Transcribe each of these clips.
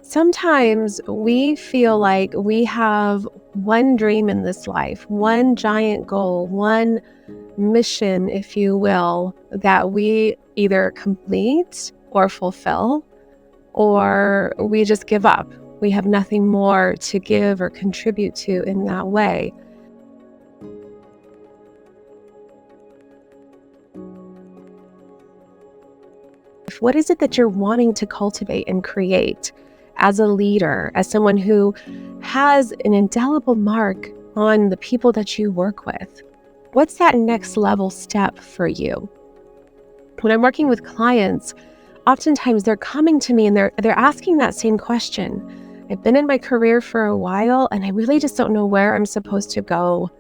Sometimes we feel like we have one dream in this life, one giant goal, one mission, if you will, that we either complete or fulfill, or we just give up. We have nothing more to give or contribute to in that way. What is it that you're wanting to cultivate and create as a leader, as someone who has an indelible mark on the people that you work with? What's that next level step for you? When I'm working with clients, oftentimes they're coming to me and they're asking that same question. I've been in my career for a while and I really just don't know where I'm supposed to go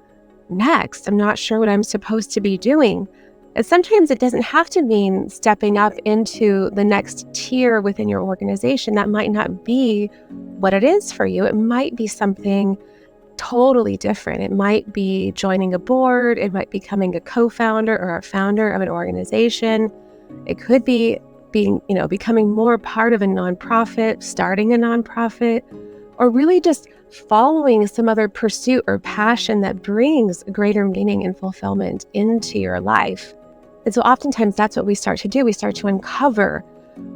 next. I'm not sure what I'm supposed to be doing. And sometimes it doesn't have to mean stepping up into the next tier within your organization. That might not be what it is for you. It might be something totally different. It might be joining a board. It might be becoming a co-founder or a founder of an organization. It could be becoming more part of a nonprofit, starting a nonprofit, or really just following some other pursuit or passion that brings greater meaning and fulfillment into your life. And so oftentimes that's what we start to do. We start to uncover,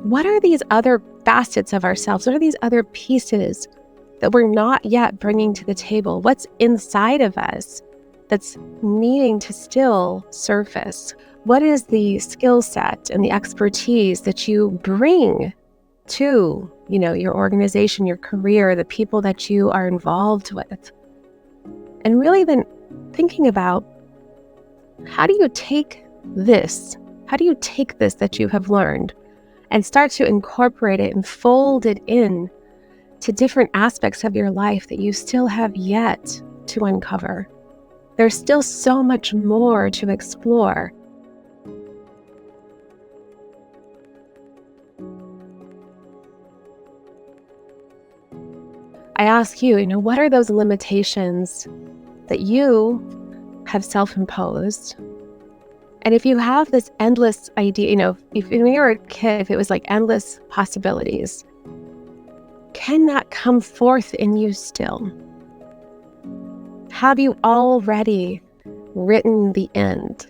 what are these other facets of ourselves? What are these other pieces that we're not yet bringing to the table? What's inside of us that's needing to still surface? What is the skill set and the expertise that you bring to, your organization, your career, the people that you are involved with? And really then thinking about, how do you take this that you have learned and start to incorporate it and fold it in to different aspects of your life that you still have yet to uncover? There's still so much more to explore. I ask you, what are those limitations that you have self-imposed? And if you have this endless idea, if when you were a kid, if it was like endless possibilities, can that come forth in you still? Have you already written the end?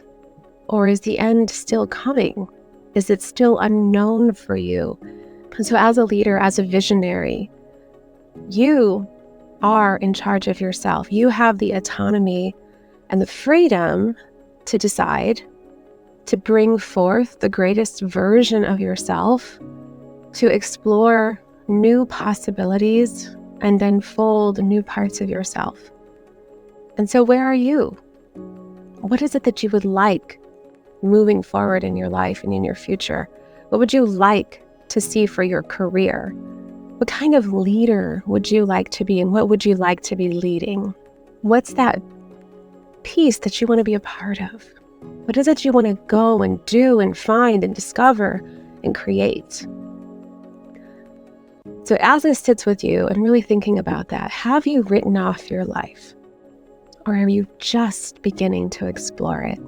Or is the end still coming? Is it still unknown for you? And so as a leader, as a visionary, you are in charge of yourself. You have the autonomy and the freedom to decide to bring forth the greatest version of yourself, to explore new possibilities and unfold new parts of yourself. And so where are you? What is it that you would like moving forward in your life and in your future? What would you like to see for your career? What kind of leader would you like to be, and what would you like to be leading? What's that piece that you want to be a part of? What is it you want to go and do and find and discover and create? So as this sits with you and really thinking about that, have you written off your life? Or are you just beginning to explore it?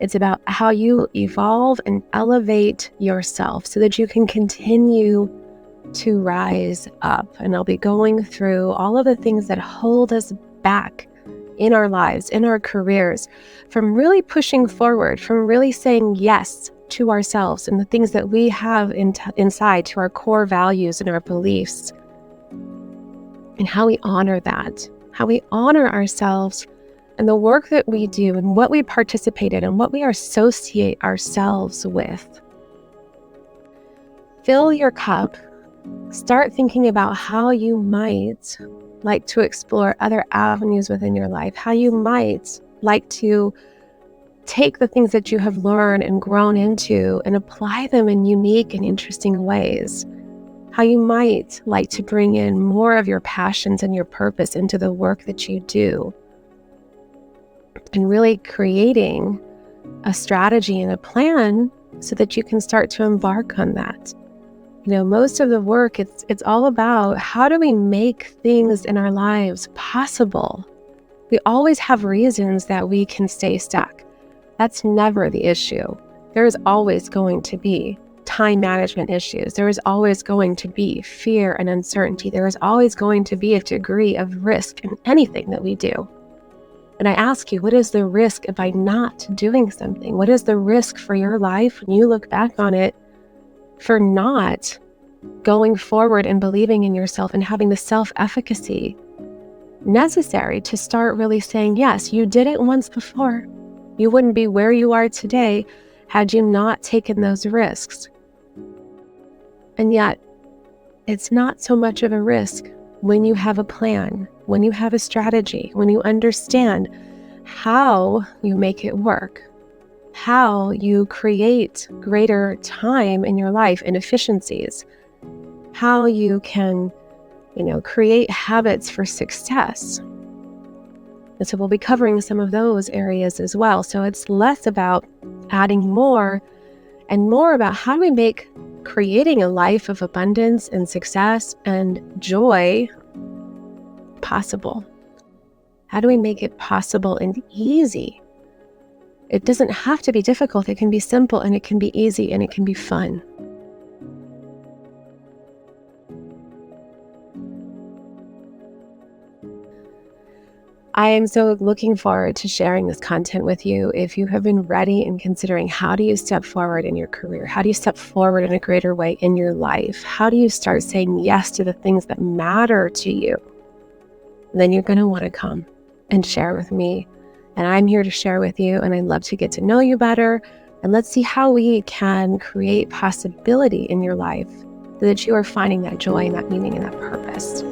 It's about how you evolve and elevate yourself so that you can continue to rise up. And I'll be going through all of the things that hold us back in our lives, in our careers, from really pushing forward, from really saying yes to ourselves and the things that we have inside, to our core values and our beliefs, and how we honor that, how we honor ourselves and the work that we do and what we participate in and what we associate ourselves with. Fill your cup. Start thinking about how you might like to explore other avenues within your life, how you might like to take the things that you have learned and grown into and apply them in unique and interesting ways, how you might like to bring in more of your passions and your purpose into the work that you do, and really creating a strategy and a plan so that you can start to embark on that. Most of the work, it's all about, how do we make things in our lives possible? We always have reasons that we can stay stuck. That's never the issue. There is always going to be time management issues. There is always going to be fear and uncertainty. There is always going to be a degree of risk in anything that we do. And I ask you, what is the risk by not doing something? What is the risk for your life when you look back on it for not going forward and believing in yourself and having the self-efficacy necessary to start really saying, yes, you did it once before. You wouldn't be where you are today had you not taken those risks. And yet, it's not so much of a risk when you have a plan, when you have a strategy, when you understand how you make it work, how you create greater time in your life and efficiencies, how you can, create habits for success. And so we'll be covering some of those areas as well. So it's less about adding more and more about how do we make creating a life of abundance and success and joy possible? How do we make it possible and easy? It doesn't have to be difficult. It can be simple, and it can be easy, and it can be fun. I am so looking forward to sharing this content with you. If you have been ready and considering how do you step forward in your career? How do you step forward in a greater way in your life? How do you start saying yes to the things that matter to you? Then you're going to want to come and share with me. And I'm here to share with you, and I'd love to get to know you better. And let's see how we can create possibility in your life so that you are finding that joy and that meaning and that purpose.